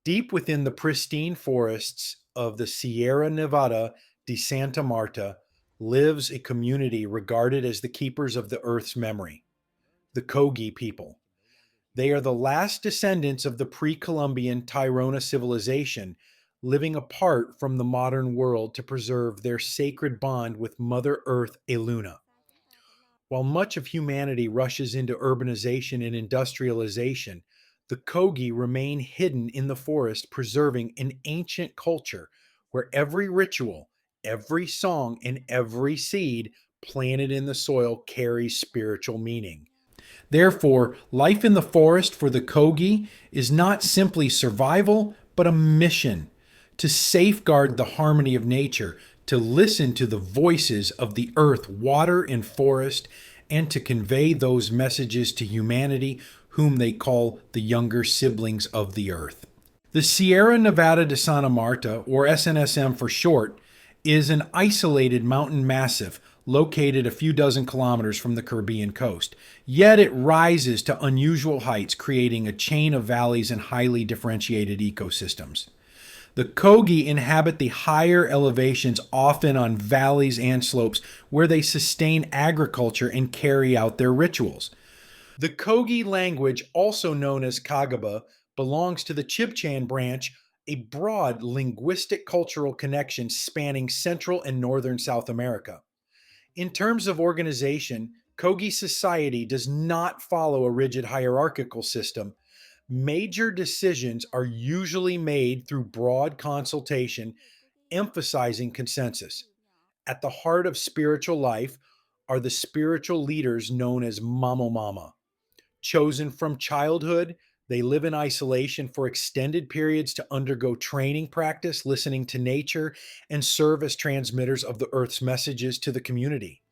Deep within the pristine forests of the Sierra Nevada de Santa Marta lives a community regarded as the keepers of the earth's memory, the Kogi people. They are the last descendants of the pre Columbian Tairona civilization, living apart from the modern world to preserve their sacred bond with Mother Earth Eluna. While much of humanity rushes into urbanization and industrialization, the Kogi remain hidden in the forest, preserving an ancient culture where every ritual, every song, and every seed planted in the soil carries spiritual meaning. Therefore, life in the forest for the Kogi is not simply survival, but a mission to safeguard the harmony of nature, to listen to the voices of the earth, water, and forest, and to convey those messages to humanity, whom they call the younger siblings of the earth. The Sierra Nevada de Santa Marta, or SNSM for short, is an isolated mountain massif located a few dozen kilometers from the Caribbean coast. Yet it rises to unusual heights, creating a chain of valleys and highly differentiated ecosystems. The Kogi inhabit the higher elevations, often on valleys and slopes, where they sustain agriculture and carry out their rituals. The Kogi language, also known as Kagaba, belongs to the Chibchan branch, a broad linguistic cultural connection spanning Central and Northern South America. In terms of organization, Kogi society does not follow a rigid hierarchical system. Major decisions are usually made through broad consultation, emphasizing consensus. At the heart of spiritual life are the spiritual leaders known as Mamo Mama. Chosen from childhood, they live in isolation for extended periods to undergo training practice, listening to nature, and serve as transmitters of the earth's messages to the community.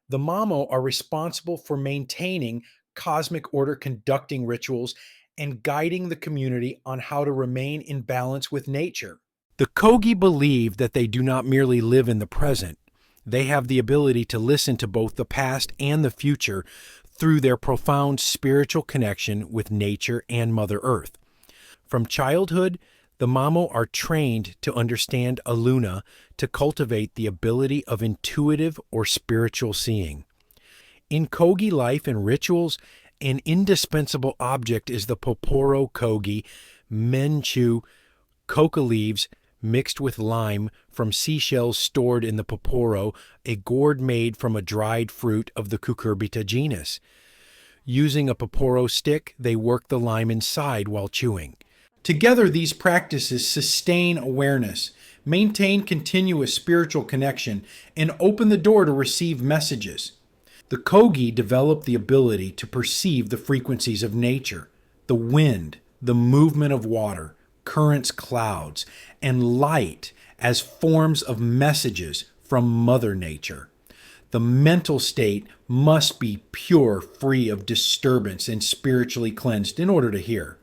The Mamo are responsible for maintaining cosmic order, conducting rituals, and guiding the community on how to remain in balance with nature. The Kogi believe that they do not merely live in the present. They have the ability to listen to both the past and the future through their profound spiritual connection with nature and Mother Earth. From childhood, the Mamo are trained to understand Aluna, to cultivate the ability of intuitive or spiritual seeing. In Kogi life and rituals, an indispensable object is the Poporo Kogi, Menchu, coca leaves mixed with lime from seashells stored in the Poporo, a gourd made from a dried fruit of the Cucurbita genus. Using a Poporo stick, they work the lime inside while chewing. Together, these practices sustain awareness, maintain continuous spiritual connection, and open the door to receive messages. The Kogi develop the ability to perceive the frequencies of nature, the wind, the movement of water, currents, clouds, and light as forms of messages from Mother Nature. The mental state must be pure, free of disturbance, and spiritually cleansed in order to hear.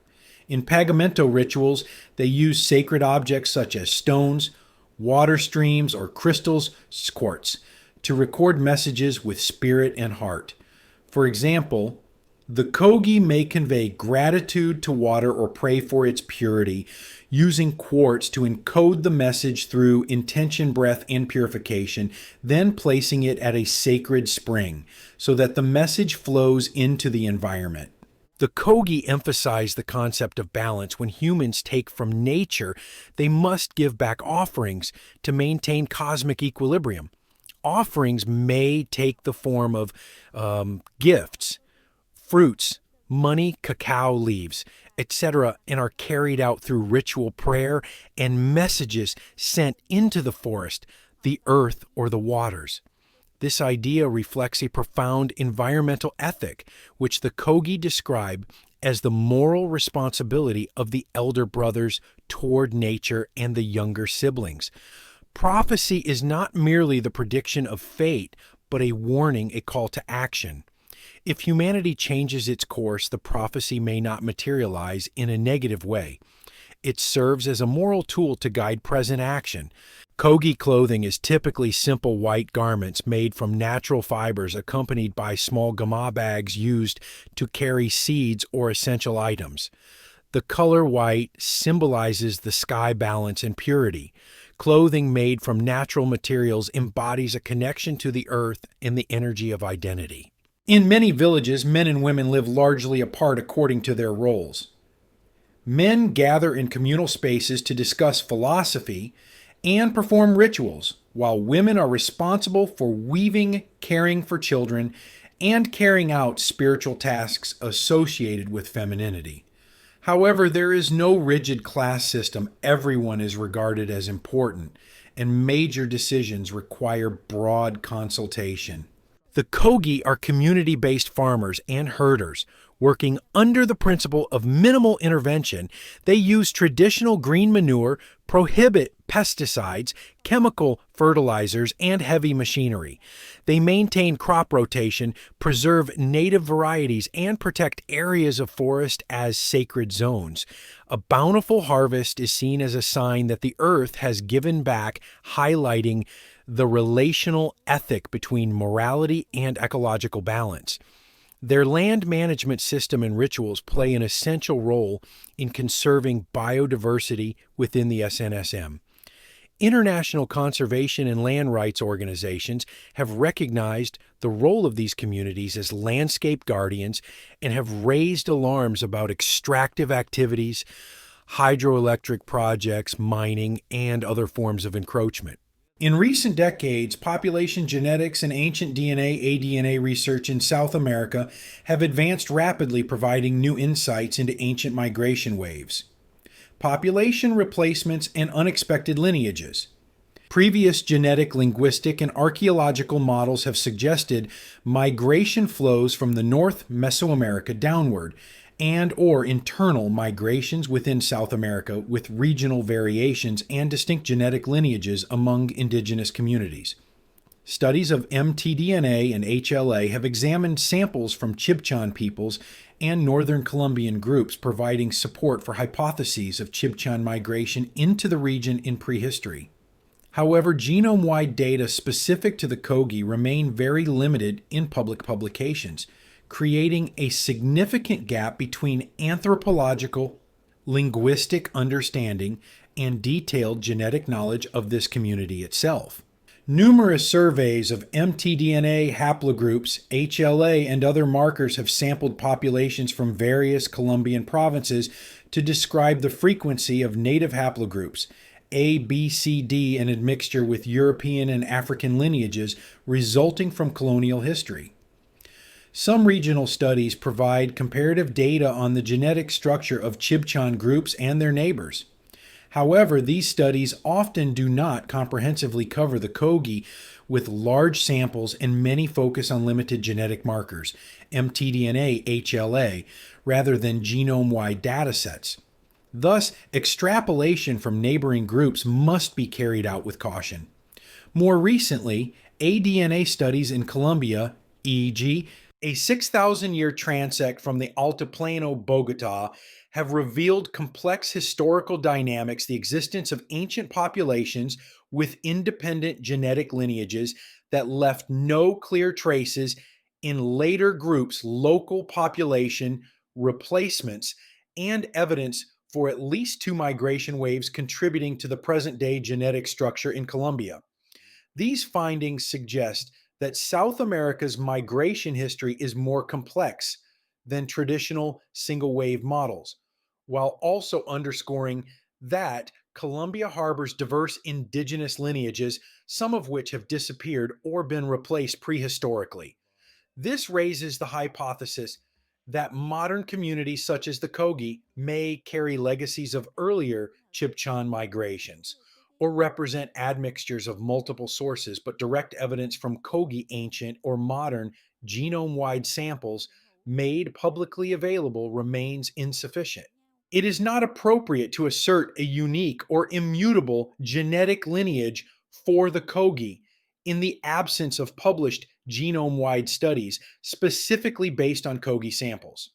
In Pagamento rituals, they use sacred objects such as stones, water streams, or crystals, quartz, to record messages with spirit and heart. For example, the Kogi may convey gratitude to water or pray for its purity, using quartz to encode the message through intention, breath, and purification, then placing it at a sacred spring so that the message flows into the environment. The Kogi emphasize the concept of balance. When humans take from nature, they must give back offerings to maintain cosmic equilibrium. Offerings may take the form of gifts, fruits, money, cacao leaves, etc., and are carried out through ritual prayer and messages sent into the forest, the earth, or the waters. This idea reflects a profound environmental ethic, which the Kogi describe as the moral responsibility of the elder brothers toward nature and the younger siblings. Prophecy is not merely the prediction of fate, but a warning, a call to action. If humanity changes its course, the prophecy may not materialize in a negative way. It serves as a moral tool to guide present action. Kogi clothing is typically simple white garments made from natural fibers accompanied by small gama bags used to carry seeds or essential items. The color white symbolizes the sky balance and purity. Clothing made from natural materials embodies a connection to the earth and the energy of identity. In many villages, men and women live largely apart according to their roles. Men gather in communal spaces to discuss philosophy and perform rituals, while women are responsible for weaving, caring for children, and carrying out spiritual tasks associated with femininity. However, there is no rigid class system. Everyone is regarded as important, and major decisions require broad consultation. The Kogi are community based farmers and herders. Working under the principle of minimal intervention, they use traditional green manure, prohibit pesticides, chemical fertilizers, and heavy machinery. They maintain crop rotation, preserve native varieties, and protect areas of forest as sacred zones. A bountiful harvest is seen as a sign that the earth has given back, highlighting the relational ethic between morality and ecological balance. Their land management system and rituals play an essential role in conserving biodiversity within the SNSM. International conservation and land rights organizations have recognized the role of these communities as landscape guardians and have raised alarms about extractive activities, hydroelectric projects, mining, and other forms of encroachment. In recent decades, population genetics and ancient DNA aDNA research in South America have advanced rapidly, providing new insights into ancient migration waves, population replacements, and unexpected lineages. Previous genetic, linguistic, and archaeological models have suggested migration flows from the North Mesoamerica downward, and or internal migrations within South America with regional variations and distinct genetic lineages among indigenous communities. Studies of mtDNA and HLA have examined samples from Chibchan peoples and northern Colombian groups, providing support for hypotheses of Chibchan migration into the region in prehistory. However, genome-wide data specific to the Kogi remain very limited in public publications, creating a significant gap between anthropological, linguistic understanding and detailed genetic knowledge of this community itself. Numerous surveys of mtDNA haplogroups, HLA, and other markers have sampled populations from various Colombian provinces to describe the frequency of native haplogroups, A, B, C, D, and admixture with European and African lineages resulting from colonial history. Some regional studies provide comparative data on the genetic structure of Chibchan groups and their neighbors. However, these studies often do not comprehensively cover the Kogi, with large samples and many focus on limited genetic markers, mtDNA, HLA, rather than genome-wide datasets. Thus, extrapolation from neighboring groups must be carried out with caution. More recently, aDNA studies in Colombia, e.g., a 6,000-year transect from the Altiplano, Bogota, have revealed complex historical dynamics, the existence of ancient populations with independent genetic lineages that left no clear traces in later groups, local population replacements, and evidence for at least two migration waves contributing to the present-day genetic structure in Colombia. These findings suggest that South America's migration history is more complex than traditional single wave models, while also underscoring that Colombia harbors diverse indigenous lineages, some of which have disappeared or been replaced prehistorically. This raises the hypothesis that modern communities such as the Kogi may carry legacies of earlier Chibchan migrations or represent admixtures of multiple sources, but direct evidence from Kogi ancient or modern genome-wide samples made publicly available remains insufficient. It is not appropriate to assert a unique or immutable genetic lineage for the Kogi in the absence of published genome-wide studies specifically based on Kogi samples.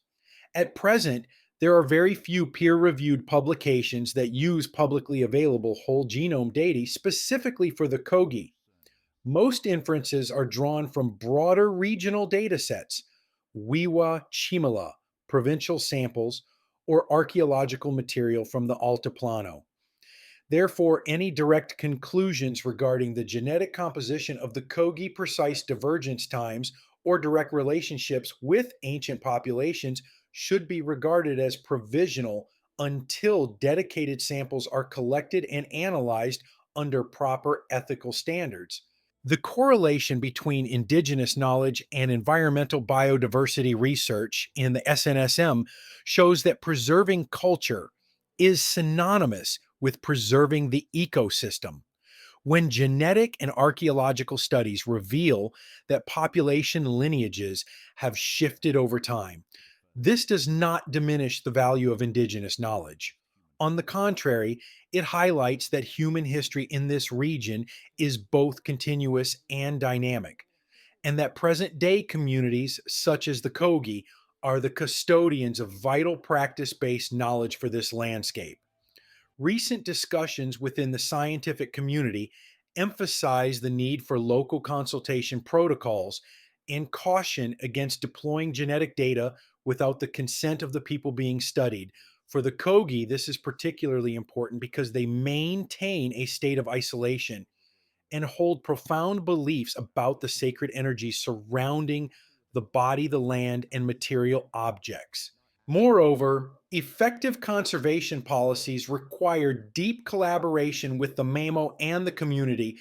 At present, there are very few peer-reviewed publications that use publicly available whole genome data specifically for the Kogi. Most inferences are drawn from broader regional data sets, Wiwa Chimala provincial samples, or archaeological material from the Altiplano. Therefore, any direct conclusions regarding the genetic composition of the Kogi precise divergence times or direct relationships with ancient populations should be regarded as provisional until dedicated samples are collected and analyzed under proper ethical standards. The correlation between indigenous knowledge and environmental biodiversity research in the SNSM shows that preserving culture is synonymous with preserving the ecosystem. When genetic and archaeological studies reveal that population lineages have shifted over time, this does not diminish the value of indigenous knowledge. On the contrary, it highlights that human history in this region is both continuous and dynamic, and that present day communities such as the Kogi are the custodians of vital practice based knowledge for this landscape. Recent discussions within the scientific community emphasize the need for local consultation protocols and caution against deploying genetic data without the consent of the people being studied. For the Kogi, this is particularly important because they maintain a state of isolation and hold profound beliefs about the sacred energy surrounding the body, the land, and material objects. Moreover, effective conservation policies require deep collaboration with the MAMO and the community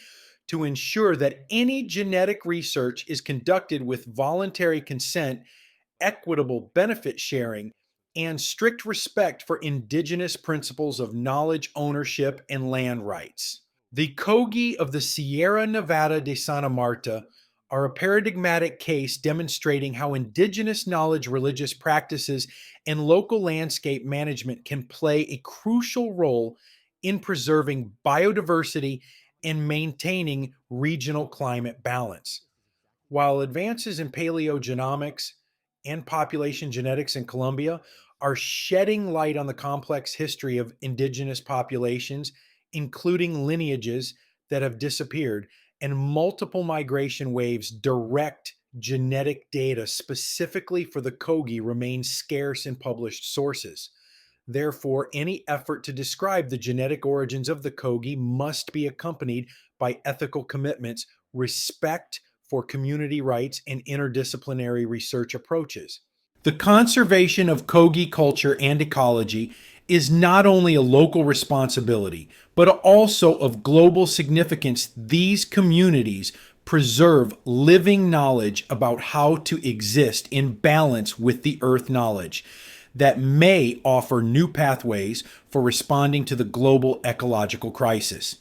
to ensure that any genetic research is conducted with voluntary consent, equitable benefit sharing, and strict respect for indigenous principles of knowledge ownership and land rights. The Kogi of the Sierra Nevada de Santa Marta are a paradigmatic case demonstrating how indigenous knowledge, religious practices, and local landscape management can play a crucial role in preserving biodiversity and maintaining regional climate balance. While advances in paleogenomics and population genetics in Colombia are shedding light on the complex history of indigenous populations, including lineages that have disappeared, and multiple migration waves, direct genetic data specifically for the Kogi remains scarce in published sources. Therefore, any effort to describe the genetic origins of the Kogi must be accompanied by ethical commitments, respect for community rights, and interdisciplinary research approaches. The conservation of Kogi culture and ecology is not only a local responsibility, but also of global significance. These communities preserve living knowledge about how to exist in balance with the earth knowledge that may offer new pathways for responding to the global ecological crisis.